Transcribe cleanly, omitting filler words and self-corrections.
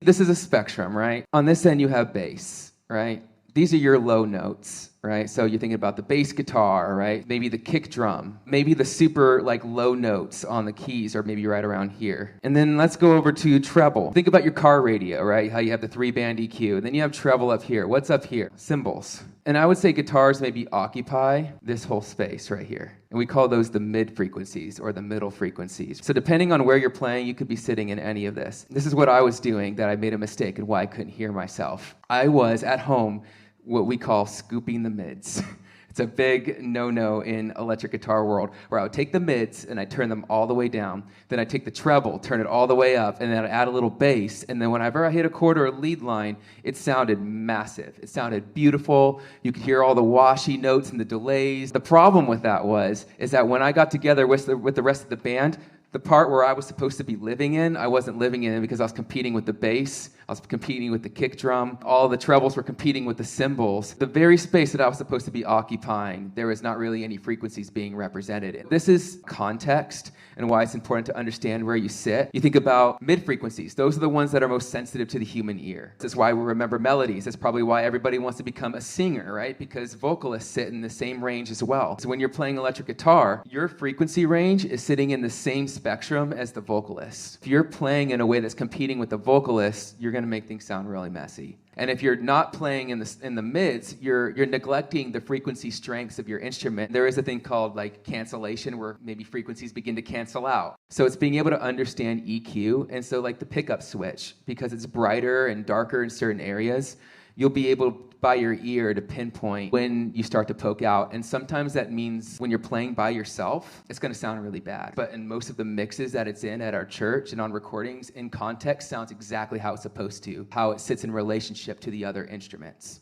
This is a spectrum, right? On this end, you have bass, right? These are your low notes, right? So you're thinking about the bass guitar, right? Maybe the kick drum, maybe the super low notes on the keys, or maybe right around here. And then let's go over to treble. Think about your car radio, right? How you have the 3-band EQ, and then you have treble up here. What's up here? Cymbals. And I would say guitars maybe occupy this whole space right here. And we call those the mid frequencies or the middle frequencies. So depending on where you're playing, you could be sitting in any of this. This is what I was doing that I made a mistake and why I couldn't hear myself. I was at home what we call scooping the mids. It's a big no-no in electric guitar world, where I would take the mids and I turn them all the way down. Then I take the treble, turn it all the way up, and then I'd add a little bass. And then whenever I hit a chord or a lead line, it sounded massive. It sounded beautiful. You could hear all the washy notes and the delays. The problem with that is that when I got together with the rest of the band, the part where I was supposed to be living in, I wasn't living in because I was competing with the bass, I was competing with the kick drum, all the trebles were competing with the cymbals. The very space that I was supposed to be occupying, there was not really any frequencies being represented. This is context and why it's important to understand where you sit. You think about mid-frequencies. Those are the ones that are most sensitive to the human ear. This is why we remember melodies. That's probably why everybody wants to become a singer, right? Because vocalists sit in the same range as well. So when you're playing electric guitar, your frequency range is sitting in the same spectrum as the vocalist. If you're playing in a way that's competing with the vocalist, you're going to make things sound really messy. And if you're not playing in the mids, you're neglecting the frequency strengths of your instrument. There is a thing called cancellation, where maybe frequencies begin to cancel out. So it's being able to understand EQ, and so the pickup switch, because it's brighter and darker in certain areas, you'll be able by your ear to pinpoint when you start to poke out. And sometimes that means when you're playing by yourself, it's going to sound really bad. But in most of the mixes that it's in at our church and on recordings, in context, sounds exactly how it's supposed to, how it sits in relationship to the other instruments.